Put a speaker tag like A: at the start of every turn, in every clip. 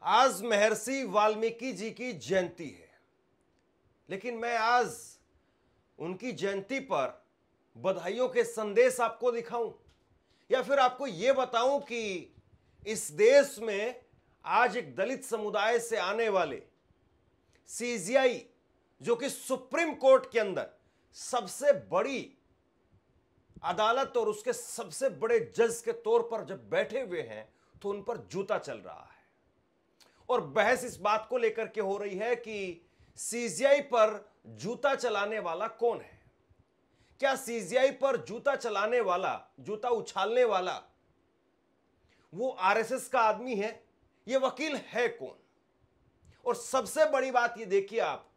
A: आज महर्षि वाल्मीकि जी की जयंती है, लेकिन मैं आज उनकी जयंती पर बधाइयों के संदेश आपको दिखाऊं या फिर आपको यह बताऊं कि इस देश में आज एक दलित समुदाय से आने वाले सीजीआई, जो कि सुप्रीम कोर्ट के अंदर सबसे बड़ी अदालत और उसके सबसे बड़े जज के तौर पर जब बैठे हुए हैं, तो उन पर जूता चल रहा है। और बहस इस बात को लेकर के हो रही है कि सीजीआई पर जूता चलाने वाला कौन है। क्या सीजीआई पर जूता चलाने वाला, जूता उछालने वाला वो आरएसएस का आदमी है? ये वकील है कौन? और सबसे बड़ी बात ये देखिए आप,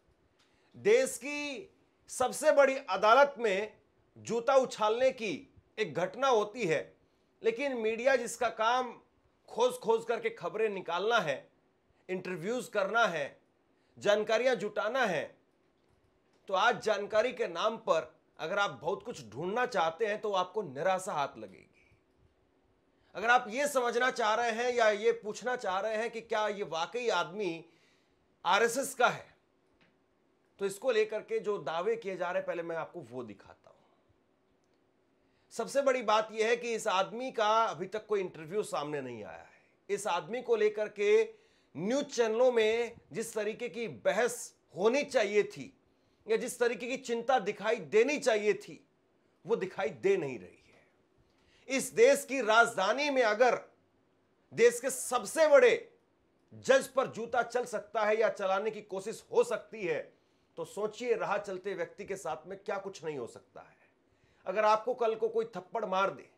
A: देश की सबसे बड़ी अदालत में जूता उछालने की एक घटना होती है, लेकिन मीडिया जिसका काम खोज खोज करके खबरें निकालना है, इंटरव्यूज करना है, जानकारियां जुटाना है, तो आज जानकारी के नाम पर अगर आप बहुत कुछ ढूंढना चाहते हैं तो आपको निराशा हाथ लगेगी। अगर आप ये समझना चाह रहे हैं या ये पूछना चाह रहे हैं कि क्या ये वाकई आदमी आरएसएस का है, तो इसको लेकर के जो दावे किए जा रहे हैं, पहले मैं आपको वो दिखाता हूं। सबसे बड़ी बात यह है कि इस आदमी का अभी तक कोई इंटरव्यू सामने नहीं आया है। इस आदमी को लेकर के न्यूज चैनलों में जिस तरीके की बहस होनी चाहिए थी या जिस तरीके की चिंता दिखाई देनी चाहिए थी, वो दिखाई दे नहीं रही है। इस देश की राजधानी में अगर देश के सबसे बड़े जज पर जूता चल सकता है या चलाने की कोशिश हो सकती है, तो सोचिए राह चलते व्यक्ति के साथ में क्या कुछ नहीं हो सकता है। अगर आपको कल को कोई थप्पड़ मार दे,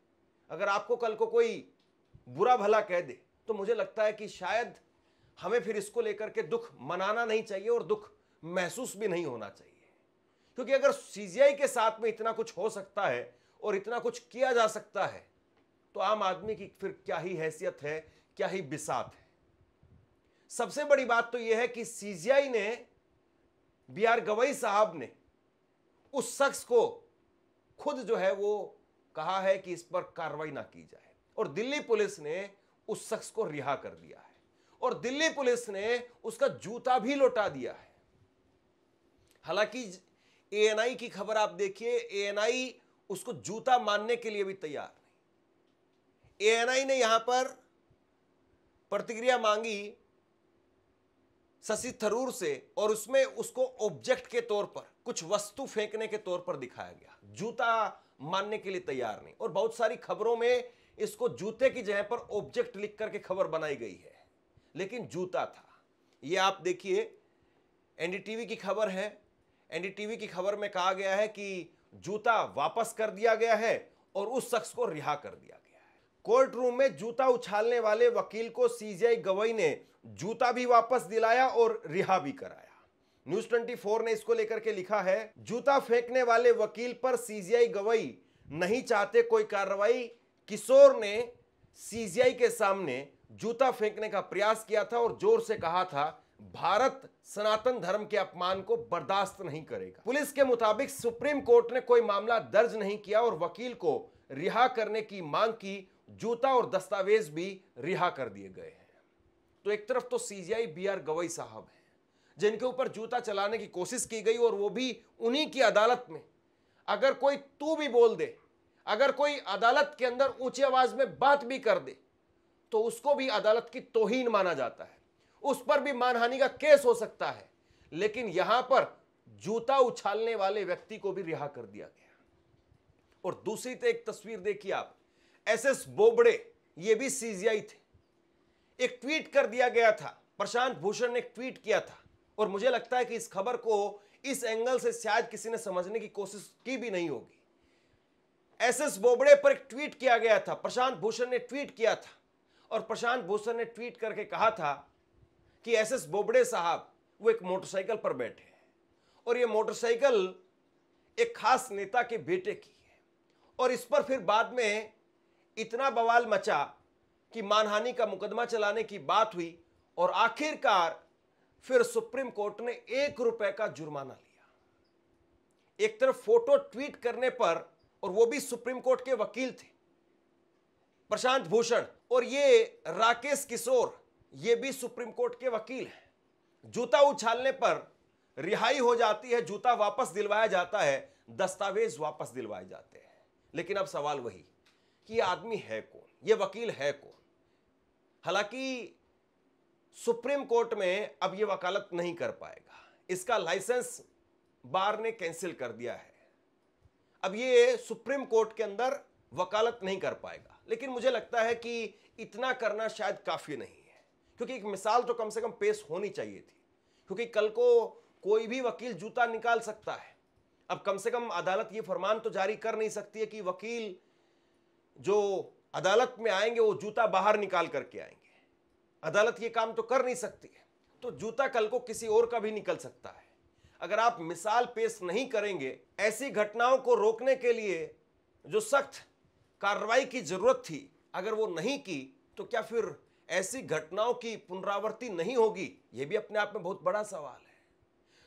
A: अगर आपको कल को कोई बुरा भला कह दे, तो मुझे लगता है कि शायद हमें फिर इसको लेकर के दुख मनाना नहीं चाहिए और दुख महसूस भी नहीं होना चाहिए। क्योंकि अगर सीजीआई के साथ में इतना कुछ हो सकता है और इतना कुछ किया जा सकता है, तो आम आदमी की फिर क्या ही हैसियत है, क्या ही बिसात है। सबसे बड़ी बात तो यह है कि सीजीआई ने, बीआर गवई साहब ने उस शख्स को खुद जो है वो कहा है कि इस पर कार्रवाई ना की जाए, और दिल्ली पुलिस ने उस शख्स को रिहा कर दिया है और दिल्ली पुलिस ने उसका जूता भी लौटा दिया है। हालांकि एएनआई की खबर आप देखिए, एएनआई उसको जूता मानने के लिए भी तैयार नहीं। एएनआई ने यहां पर प्रतिक्रिया मांगी शशि थरूर से और उसमें उसको ऑब्जेक्ट के तौर पर, कुछ वस्तु फेंकने के तौर पर दिखाया गया, जूता मानने के लिए तैयार नहीं। और बहुत सारी खबरों में इसको जूते की जगह पर ऑब्जेक्ट लिख करके खबर बनाई गई है, लेकिन जूता था। ये आप देखिए, एनडीटीवी की खबर है। एनडीटीवी की खबर में कहा गया है कि जूता वापस कर दिया गया है और उस शख्स को रिहा कर दिया गया है। कोर्ट रूम में जूता उछालने वाले वकील को सीजीआई गवई ने जूता भी वापस दिलाया और रिहा भी कराया। न्यूज 24 ने इसको लेकर के लिखा है, जूता फेंकने वाले वकील पर सीजीआई गवई नहीं चाहते कोई कार्रवाई। किशोर ने सीजीआई के सामने जूता फेंकने का प्रयास किया था और जोर से कहा था, भारत सनातन धर्म के अपमान को बर्दाश्त नहीं करेगा। पुलिस के मुताबिक सुप्रीम कोर्ट ने कोई मामला दर्ज नहीं किया और वकील को रिहा करने की मांग की। जूता और दस्तावेज भी रिहा कर दिए गए हैं। तो एक तरफ तो सीजीआई बीआर गवई साहब हैं, जिनके ऊपर जूता चलाने की कोशिश की गई और वो भी उन्हीं की अदालत में। अगर कोई तू भी बोल दे, अगर कोई अदालत के अंदर ऊंची आवाज में बात भी कर दे, तो उसको भी अदालत की तौहीन माना जाता है, उस पर भी मानहानि का केस हो सकता है। लेकिन यहां पर जूता उछालने वाले व्यक्ति को भी रिहा कर दिया गया। और दूसरी तो एक तस्वीर देखिए आप, एसएस बोबड़े, ये भी सीजीआई थे। एक ट्वीट कर दिया गया था, प्रशांत भूषण ने एक ट्वीट किया था, और मुझे लगता है कि इस खबर को इस एंगल से शायद किसी ने समझने की कोशिश की भी नहीं होगी। एसएस बोबड़े पर एक ट्वीट किया गया था, प्रशांत भूषण ने ट्वीट किया था, और प्रशांत भूषण ने ट्वीट करके कहा था कि एसएस बोबड़े साहब वो एक मोटरसाइकिल पर बैठे हैं और ये मोटरसाइकिल एक खास नेता के बेटे की है। और इस पर फिर बाद में इतना बवाल मचा कि मानहानि का मुकदमा चलाने की बात हुई और आखिरकार फिर सुप्रीम कोर्ट ने ₹1 का जुर्माना लिया। एक तरफ फोटो ट्वीट करने पर, और वो भी सुप्रीम कोर्ट के वकील थे प्रशांत भूषण, और ये राकेश किशोर ये भी सुप्रीम कोर्ट के वकील हैं। जूता उछालने पर रिहाई हो जाती है, जूता वापस दिलवाया जाता है, दस्तावेज वापस दिलवाए जाते हैं। लेकिन अब सवाल वही कि ये आदमी है कौन, ये वकील है कौन। हालांकि सुप्रीम कोर्ट में अब ये वकालत नहीं कर पाएगा, इसका लाइसेंस बार ने कैंसिल कर दिया है। अब ये सुप्रीम कोर्ट के अंदर वकालत नहीं कर पाएगा। लेकिन मुझे लगता है कि इतना करना शायद काफी नहीं है, क्योंकि एक मिसाल तो कम से कम पेश होनी चाहिए थी। क्योंकि कल को कोई भी वकील जूता निकाल सकता है। अब कम से कम अदालत ये फरमान तो जारी कर नहीं सकती है कि वकील जो अदालत में आएंगे वो जूता बाहर निकाल करके आएंगे। अदालत ये काम तो कर नहीं सकती है। तो जूता कल को किसी और का भी निकल सकता है। अगर आप मिसाल पेश नहीं करेंगे, ऐसी घटनाओं को रोकने के लिए जो सख्त कार्रवाई की जरूरत थी, अगर वो नहीं की, तो क्या फिर ऐसी घटनाओं की पुनरावृत्ति नहीं होगी? यह भी अपने आप में बहुत बड़ा सवाल है।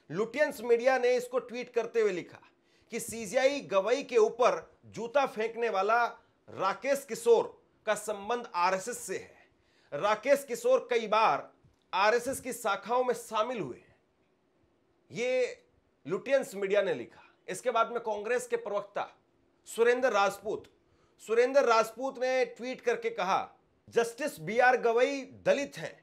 A: लुटियंस मीडिया ने इसको ट्वीट करते हुए लिखा कि सीजीआई गवई के ऊपर जूता फेंकने वाला राकेश किशोर का संबंध आरएसएस से है। राकेश किशोर कई बार आरएसएस की शाखाओं में शामिल हुए हैं, ये लुटियंस मीडिया ने लिखा। इसके बाद में कांग्रेस के प्रवक्ता सुरेंद्र राजपूत ने ट्वीट करके कहा, जस्टिस बीआर गवई दलित हैं,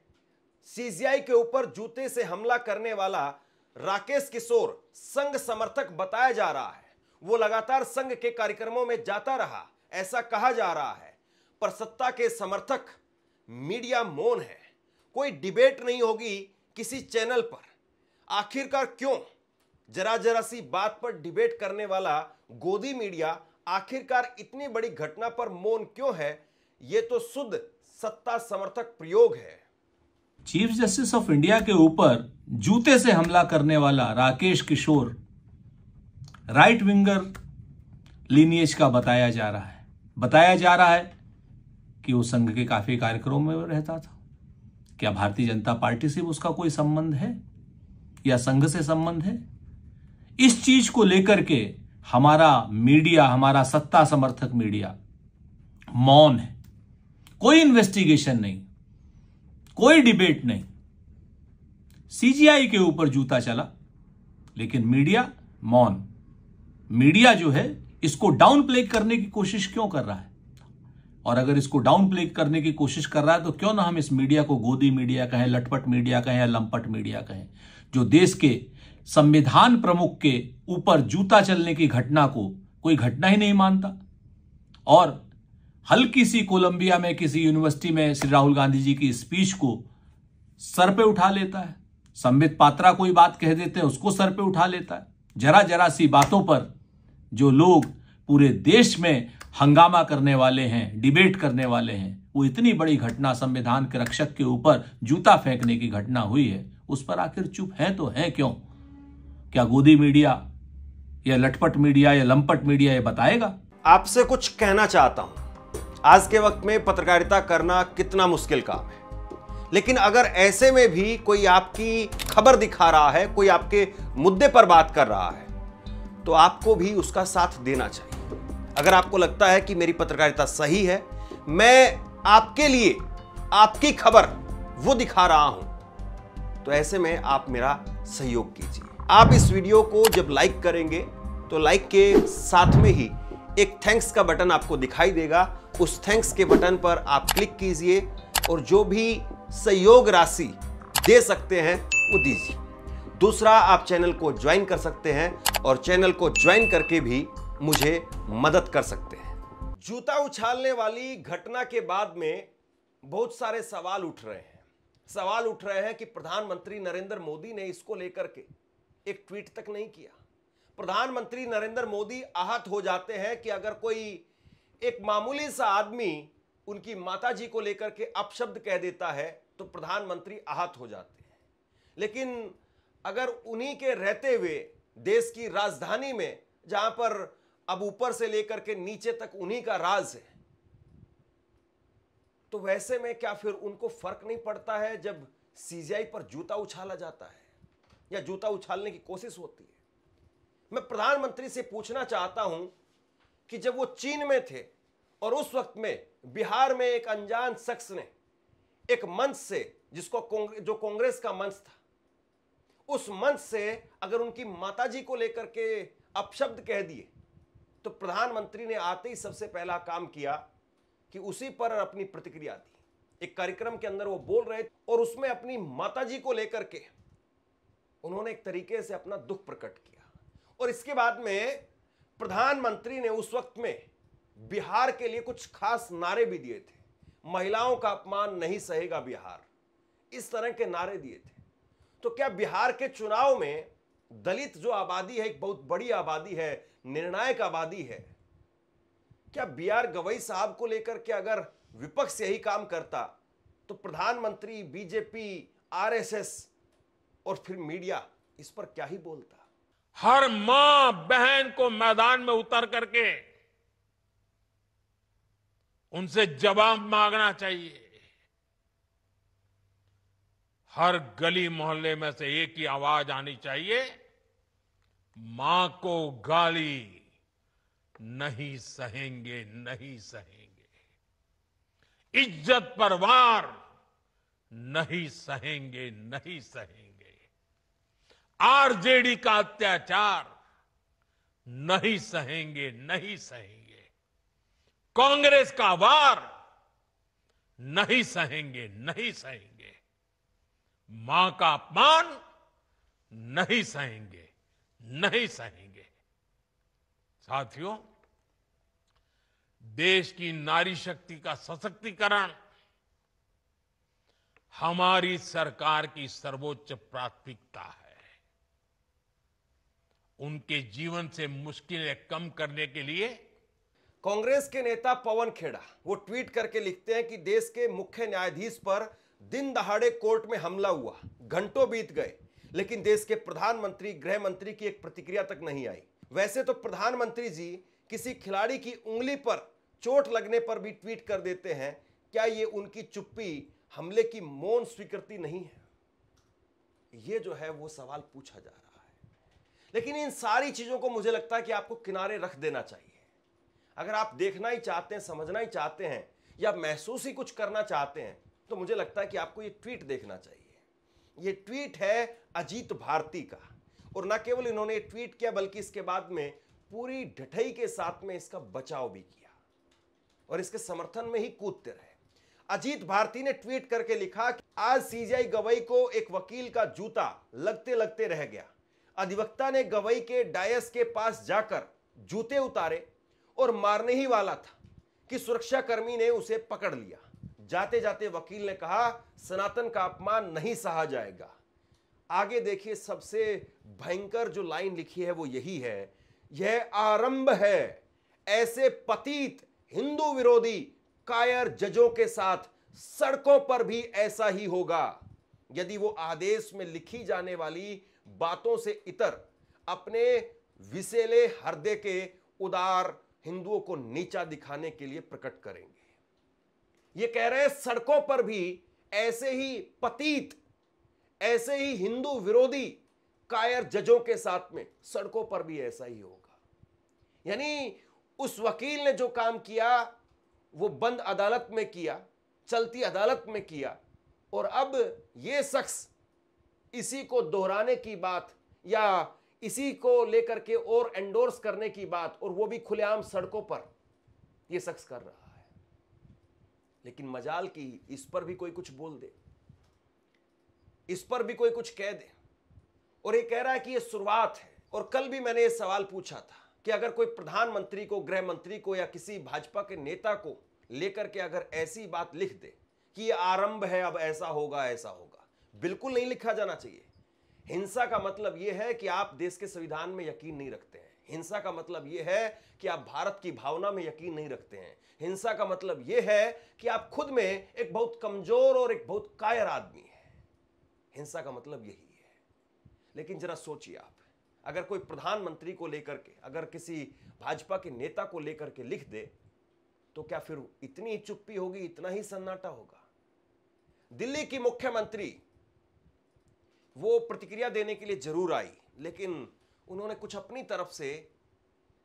A: सीजीआई के ऊपर जूते से हमला करने वाला राकेश किशोर संघ समर्थक बताया जा रहा है। वो लगातार संघ के कार्यक्रमों में जाता रहा, ऐसा कहा जा रहा है। पर सत्ता के समर्थक मीडिया मौन है, कोई डिबेट नहीं होगी किसी चैनल पर। आखिरकार क्यों? जरा सी बात पर डिबेट करने वाला गोदी मीडिया आखिरकार इतनी बड़ी घटना पर मौन क्यों है? यह तो शुद्ध सत्ता समर्थक प्रयोग है।
B: चीफ जस्टिस ऑफ इंडिया के ऊपर जूते से हमला करने वाला राकेश किशोर राइट विंगर लीनिएज का बताया जा रहा है कि वो संघ के काफी कार्यक्रमों में रहता था। क्या भारतीय जनता पार्टी से उसका कोई संबंध है या संघ से संबंध है? इस चीज को लेकर के हमारा मीडिया, हमारा सत्ता समर्थक मीडिया मौन है। कोई इन्वेस्टिगेशन नहीं, कोई डिबेट नहीं। सीजीआई के ऊपर जूता चला, लेकिन मीडिया मौन। मीडिया जो है इसको डाउन प्ले करने की कोशिश क्यों कर रहा है? और अगर इसको डाउन प्ले करने की कोशिश कर रहा है तो क्यों ना हम इस मीडिया को गोदी मीडिया कहें, लटपट मीडिया कहें या लंपट मीडिया कहें, जो देश के संविधान प्रमुख के ऊपर जूता चलने की घटना को कोई घटना ही नहीं मानता और हल्की सी कोलंबिया में किसी यूनिवर्सिटी में श्री राहुल गांधी जी की स्पीच को सर पे उठा लेता है। संबित पात्रा कोई बात कह देते हैं, उसको सर पे उठा लेता है। जरा सी बातों पर जो लोग पूरे देश में हंगामा करने वाले हैं, डिबेट करने वाले हैं, वो इतनी बड़ी घटना संविधान के रक्षक के ऊपर जूता फेंकने की घटना हुई है, उस पर आखिर चुप है तो है क्यों? क्या गोदी मीडिया या लटपट मीडिया या लंपट मीडिया ये बताएगा?
A: आपसे कुछ कहना चाहता हूं। आज के वक्त में पत्रकारिता करना कितना मुश्किल काम है, लेकिन अगर ऐसे में भी कोई आपकी खबर दिखा रहा है, कोई आपके मुद्दे पर बात कर रहा है, तो आपको भी उसका साथ देना चाहिए। अगर आपको लगता है कि मेरी पत्रकारिता सही है, मैं आपके लिए आपकी खबर वो दिखा रहा हूं, तो ऐसे में आप मेरा सहयोग कीजिए। आप इस वीडियो को जब लाइक करेंगे तो लाइक के साथ में ही एक थैंक्स का बटन आपको दिखाई देगा। उस थैंक्स के बटन पर आप क्लिक कीजिए और जो भी सहयोग राशि दे सकते हैं वो दीजिए। दूसरा, आप चैनल को ज्वाइन कर सकते हैं और चैनल को ज्वाइन करके भी मुझे मदद कर सकते हैं। जूता उछालने वाली घटना के बाद में बहुत सारे सवाल उठ रहे हैं कि प्रधानमंत्री नरेंद्र मोदी ने इसको लेकर के एक ट्वीट तक नहीं किया। प्रधानमंत्री नरेंद्र मोदी आहत हो जाते हैं कि अगर कोई एक मामूली सा आदमी उनकी माताजी को लेकर के अपशब्द कह देता है तो प्रधानमंत्री आहत हो जाते हैं। लेकिन अगर उन्हीं के रहते हुए देश की राजधानी में, जहां पर अब ऊपर से लेकर के नीचे तक उन्हीं का राज है, तो वैसे में क्या फिर उनको फर्क नहीं पड़ता है जब सीजीआई पर जूता उछाला जाता है या जूता उछालने की कोशिश होती है? मैं प्रधानमंत्री से पूछना चाहता हूं कि जब वो चीन में थे और उस वक्त में बिहार में एक अनजान शख्स ने एक मंच से, जो कांग्रेस का मंच था, उस मंच से अगर उनकी माताजी को लेकर के अपशब्द कह दिए तो प्रधानमंत्री ने आते ही सबसे पहला काम किया कि उसी पर अपनी प्रतिक्रिया दी। एक कार्यक्रम के अंदर वो बोल रहे और उसमें अपनी माताजी को लेकर के उन्होंने एक तरीके से अपना दुख प्रकट किया। और इसके बाद में प्रधानमंत्री ने उस वक्त में बिहार के लिए कुछ खास नारे भी दिए थे। महिलाओं का अपमान नहीं सहेगा बिहार, इस तरह के नारे दिए थे। तो क्या बिहार के चुनाव में दलित जो आबादी है, एक बहुत बड़ी आबादी है, निर्णायक आबादी है, क्या बी.आर. गवई साहब को लेकर के अगर विपक्ष यही काम करता तो प्रधानमंत्री, बीजेपी, आरएसएस और फिर मीडिया इस पर क्या ही बोलता।
C: हर मां बहन को मैदान में उतर करके उनसे जवाब मांगना चाहिए। हर गली मोहल्ले में से एक ही आवाज आनी चाहिए, मां को गाली नहीं सहेंगे, नहीं सहेंगे। इज्जत पर वार नहीं सहेंगे, नहीं सहेंगे। आरजेडी का अत्याचार नहीं सहेंगे, नहीं सहेंगे। कांग्रेस का वार नहीं सहेंगे, नहीं सहेंगे। मां का अपमान नहीं सहेंगे, नहीं सहेंगे। साथियों, देश की नारी शक्ति का सशक्तिकरण हमारी सरकार की सर्वोच्च प्राथमिकता है। उनके जीवन से मुश्किलें कम करने के लिए
A: कांग्रेस के नेता पवन खेड़ा वो ट्वीट करके लिखते हैं कि देश के मुख्य न्यायाधीश पर दिन दहाड़े कोर्ट में हमला हुआ, घंटों बीत गए, लेकिन देश के प्रधानमंत्री, गृह मंत्री की एक प्रतिक्रिया तक नहीं आई। वैसे तो प्रधानमंत्री जी किसी खिलाड़ी की उंगली पर चोट लगने पर भी ट्वीट कर देते हैं। क्या ये उनकी चुप्पी हमले की मौन स्वीकृति नहीं है? ये जो है वो सवाल पूछा जा रहा है। लेकिन इन सारी चीजों को मुझे लगता है कि आपको किनारे रख देना चाहिए। अगर आप देखना ही चाहते हैं, समझना ही चाहते हैं या महसूस ही कुछ करना चाहते हैं तो मुझे लगता है कि आपको ये ट्वीट देखना चाहिए। ये ट्वीट है अजीत भारती का, और न केवल इन्होंने ट्वीट किया बल्कि इसके बाद में पूरी ढठई के साथ में इसका बचाव भी किया और इसके समर्थन में ही कूदते रहे। अजीत भारती ने ट्वीट करके लिखा कि आज सीजेआई गवई को एक वकील का जूता लगते लगते रह गया। अधिवक्ता ने गवई के डायस के पास जाकर जूते उतारे और मारने ही वाला था कि सुरक्षाकर्मी ने उसे पकड़ लिया। जाते जाते वकील ने कहा, सनातन का अपमान नहीं सहा जाएगा। आगे देखिए, सबसे भयंकर जो लाइन लिखी है वो यही है, यह आरंभ है ऐसे पतित हिंदू विरोधी कायर जजों के साथ सड़कों पर भी ऐसा ही होगा। यदि वो आदेश में लिखी जाने वाली बातों से इतर अपने विसेले हृदय के उदार हिंदुओं को नीचा दिखाने के लिए प्रकट करेंगे। ये कह रहे हैं सड़कों पर भी ऐसे ही पतित, ऐसे ही हिंदू विरोधी कायर जजों के साथ में सड़कों पर भी ऐसा ही होगा। यानी उस वकील ने जो काम किया वो बंद अदालत में किया, चलती अदालत में किया, और अब ये शख्स इसी को दोहराने की बात या इसी को लेकर के और एंडोर्स करने की बात, और वो भी खुलेआम सड़कों पर ये शख्स कर रहा है। लेकिन मजाल की इस पर भी कोई कुछ बोल दे, इस पर भी कोई कुछ कह दे, और ये कह रहा है कि ये शुरुआत है। और कल भी मैंने ये सवाल पूछा था कि अगर कोई प्रधानमंत्री को, गृह मंत्री को या किसी भाजपा के नेता को लेकर के अगर ऐसी बात लिख दे कि ये आरंभ है, अब ऐसा होगा, ऐसा होगा, बिल्कुल नहीं लिखा जाना चाहिए। हिंसा का मतलब यह है कि आप देश के संविधान में यकीन नहीं रखते हैं। हिंसा का मतलब यह है कि आप भारत की भावना में यकीन नहीं रखते हैं। हिंसा का मतलब यह है कि आप खुद में एक बहुत कमजोर और एक बहुत कायर आदमी है। हिंसा का मतलब यही है। लेकिन जरा सोचिए, आप अगर कोई प्रधानमंत्री को लेकर के, अगर किसी भाजपा के नेता को लेकर के लिख दे तो क्या फिर इतनी चुप्पी होगी, इतना ही सन्नाटा होगा? दिल्ली की मुख्यमंत्री वो प्रतिक्रिया देने के लिए जरूर आई, लेकिन उन्होंने कुछ अपनी तरफ से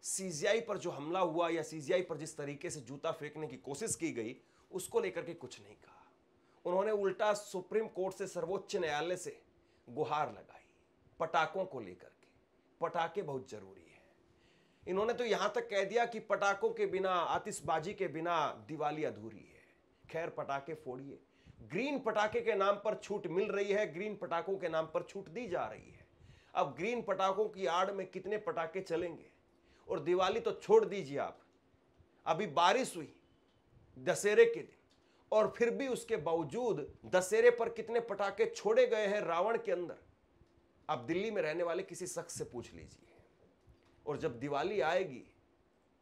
A: सीजेआई पर जो हमला हुआ या सीजेआई पर जिस तरीके से जूता फेंकने की कोशिश की गई उसको लेकर के कुछ नहीं कहा। उन्होंने उल्टा सुप्रीम कोर्ट से, सर्वोच्च न्यायालय से गुहार लगाई पटाखों को लेकर के। पटाखे बहुत जरूरी है। इन्होंने तो यहां तक कह दिया कि पटाखों के बिना, आतिशबाजी के बिना दिवाली अधूरी है। खैर, पटाखे फोड़िए। ग्रीन पटाखे के नाम पर छूट मिल रही है, ग्रीन पटाखों के नाम पर छूट दी जा रही है। अब ग्रीन पटाखों की आड़ में कितने पटाखे चलेंगे? और दिवाली तो छोड़ दीजिए आप, अभी बारिश हुई दशहरे के दिन, और फिर भी उसके बावजूद दशहरे पर कितने पटाखे छोड़े गए हैं रावण के अंदर। आप दिल्ली में रहने वाले किसी शख्स से पूछ लीजिए। और जब दिवाली आएगी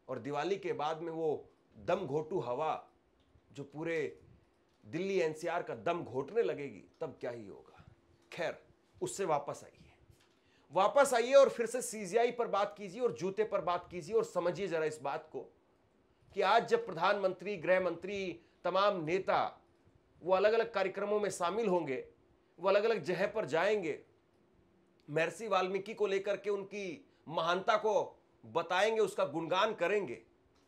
A: और दिवाली के बाद में वो दम घोटू हवा जो पूरे दिल्ली एनसीआर का दम घोटने लगेगी, तब क्या ही होगा। खैर, उससे वापस आइए और फिर से सीजीआई पर बात कीजिए और जूते पर बात कीजिए। और समझिए जरा इस बात को कि आज जब प्रधानमंत्री, गृह मंत्री, तमाम नेता वो अलग अलग कार्यक्रमों में शामिल होंगे, वो अलग अलग जगह पर जाएंगे, महर्षि वाल्मीकि को लेकर के उनकी महानता को बताएंगे, उसका गुणगान करेंगे,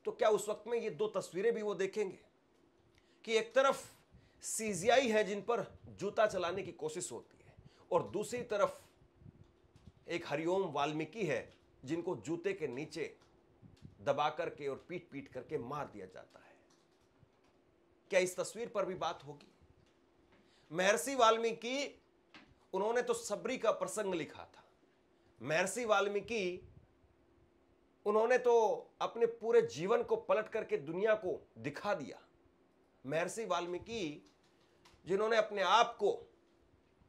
A: तो क्या उस वक्त में ये दो तस्वीरें भी वो देखेंगे कि एक तरफ सीजीआई है जिन पर जूता चलाने की कोशिश होती है, और दूसरी तरफ एक हरिओम वाल्मीकि है जिनको जूते के नीचे दबा करके और पीट पीट करके मार दिया जाता है। क्या इस तस्वीर पर भी बात होगी? महर्षि वाल्मीकि, उन्होंने तो सबरी का प्रसंग लिखा था। महर्षि वाल्मीकि, उन्होंने तो अपने पूरे जीवन को पलट करके दुनिया को दिखा दिया। महर्षि वाल्मीकि जिन्होंने अपने आप को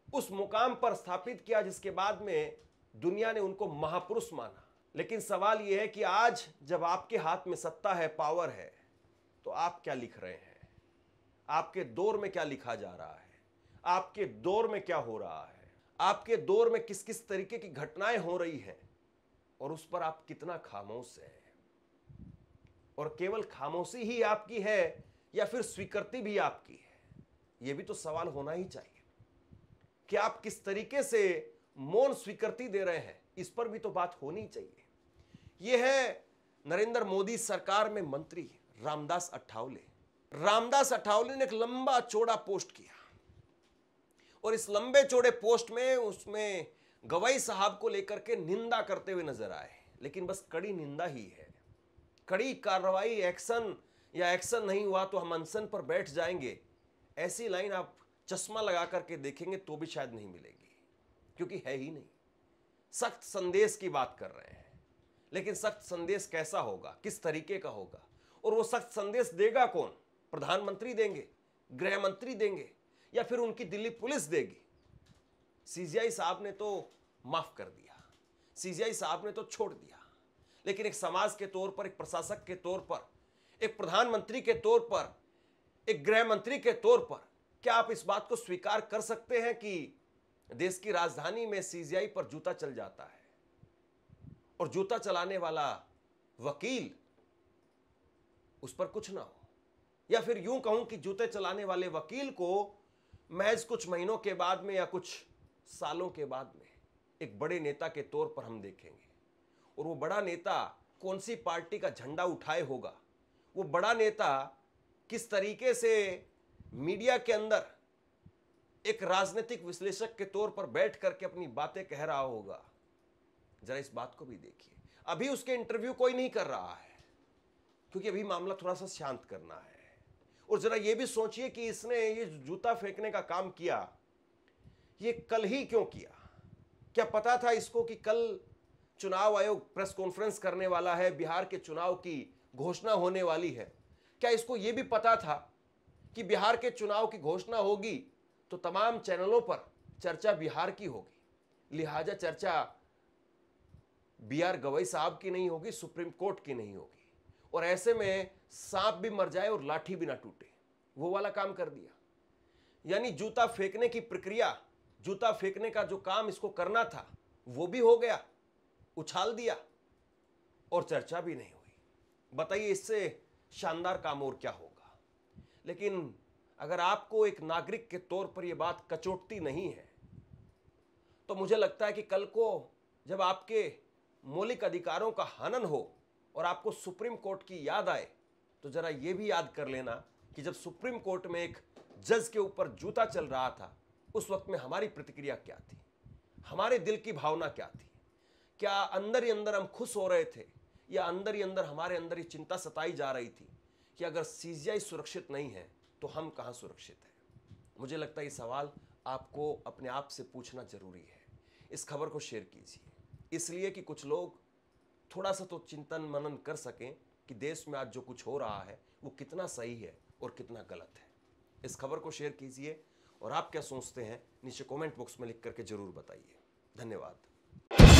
A: उस मुकाम पर स्थापित किया जिसके बाद में दुनिया ने उनको महापुरुष माना। लेकिन सवाल यह है कि आज जब आपके हाथ में सत्ता है, पावर है, तो आप क्या लिख रहे हैं? आपके दौर में क्या लिखा जा रहा है? आपके दौर में क्या हो रहा है? आपके दौर में किस किस तरीके की घटनाएं हो रही हैं, और उस पर आप कितना खामोश हैं? और केवल खामोशी ही आपकी है या फिर स्वीकृति भी आपकी है? यह भी तो सवाल होना ही चाहिए कि आप किस तरीके से मौन स्वीकृति दे रहे हैं। इस पर भी तो बात होनी चाहिए। यह है नरेंद्र मोदी सरकार में मंत्री रामदास अठावले। रामदास अठावले ने एक लंबा चौड़ा पोस्ट किया, और इस लंबे चौड़े पोस्ट में उसमें गवाई साहब को लेकर के निंदा करते हुए नजर आए। लेकिन बस कड़ी निंदा ही है, कड़ी कार्रवाई, एक्शन, या एक्शन नहीं हुआ तो हम अनशन पर बैठ जाएंगे, ऐसी लाइन आप चश्मा लगा करके देखेंगे तो भी शायद नहीं मिलेगी, क्योंकि है ही नहीं। सख्त संदेश की बात कर रहे हैं, लेकिन सख्त संदेश कैसा होगा, किस तरीके का होगा, और वो सख्त संदेश देगा कौन? प्रधानमंत्री देंगे, गृह मंत्री देंगे, या फिर उनकी दिल्ली पुलिस देगी? सीजीआई साहब ने तो माफ कर दिया, सीजीआई साहब ने तो छोड़ दिया, लेकिन एक समाज के तौर पर, एक प्रशासक के तौर पर, एक प्रधानमंत्री के तौर पर, एक गृह मंत्री के तौर पर, क्या आप इस बात को स्वीकार कर सकते हैं कि देश की राजधानी में सीजीआई पर जूता चल जाता है, और जूता चलाने वाला वकील, उस पर कुछ ना हो? या फिर यूं कहूं कि जूते चलाने वाले वकील को महज कुछ महीनों के बाद में या कुछ सालों के बाद में एक बड़े नेता के तौर पर हम देखेंगे, और वो बड़ा नेता कौन सी पार्टी का झंडा उठाए होगा, वो बड़ा नेता किस तरीके से मीडिया के अंदर एक राजनीतिक विश्लेषक के तौर पर बैठ करके अपनी बातें कह रहा होगा। जरा इस बात को भी देखिए। अभी उसके इंटरव्यू कोई नहीं कर रहा है, क्योंकि अभी मामला थोड़ा सा शांत करना है। और जरा ये भी सोचिए कि इसने ये जूता फेंकने का काम किया, ये कल ही क्यों किया? क्या पता था इसको कि कल चुनाव आयोग प्रेस कॉन्फ्रेंस करने वाला है, बिहार के चुनाव की घोषणा होने वाली है? क्या इसको यह भी पता था कि बिहार के चुनाव की घोषणा होगी तो तमाम चैनलों पर चर्चा बिहार की होगी, लिहाजा चर्चा बीआर गवई साहब की नहीं होगी, सुप्रीम कोर्ट की नहीं होगी, और ऐसे में सांप भी मर जाए और लाठी भी ना टूटे, वो वाला काम कर दिया। यानी जूता फेंकने की प्रक्रिया, जूता फेंकने का जो काम इसको करना था वो भी हो गया, उछाल दिया, और चर्चा भी नहीं हुई। बताइए इससे शानदार काम और क्या होगा? लेकिन अगर आपको एक नागरिक के तौर पर यह बात कचोटती नहीं है, तो मुझे लगता है कि कल को जब आपके मौलिक अधिकारों का हनन हो और आपको सुप्रीम कोर्ट की याद आए, तो जरा यह भी याद कर लेना कि जब सुप्रीम कोर्ट में एक जज के ऊपर जूता चल रहा था, उस वक्त में हमारी प्रतिक्रिया क्या थी, हमारे दिल की भावना क्या थी? क्या अंदर ही अंदर हम खुश हो रहे थे, या अंदर ही अंदर हमारे अंदर ही चिंता सताई जा रही थी कि अगर सीजीआई सुरक्षित नहीं है तो हम कहां सुरक्षित हैं? मुझे लगता है ये सवाल आपको अपने आप से पूछना जरूरी है। इस खबर को शेयर कीजिए, इसलिए कि कुछ लोग थोड़ा सा तो चिंतन मनन कर सकें कि देश में आज जो कुछ हो रहा है वो कितना सही है और कितना गलत है। इस खबर को शेयर कीजिए, और आप क्या सोचते हैं नीचे कमेंट बॉक्स में लिख करके जरूर बताइए। धन्यवाद।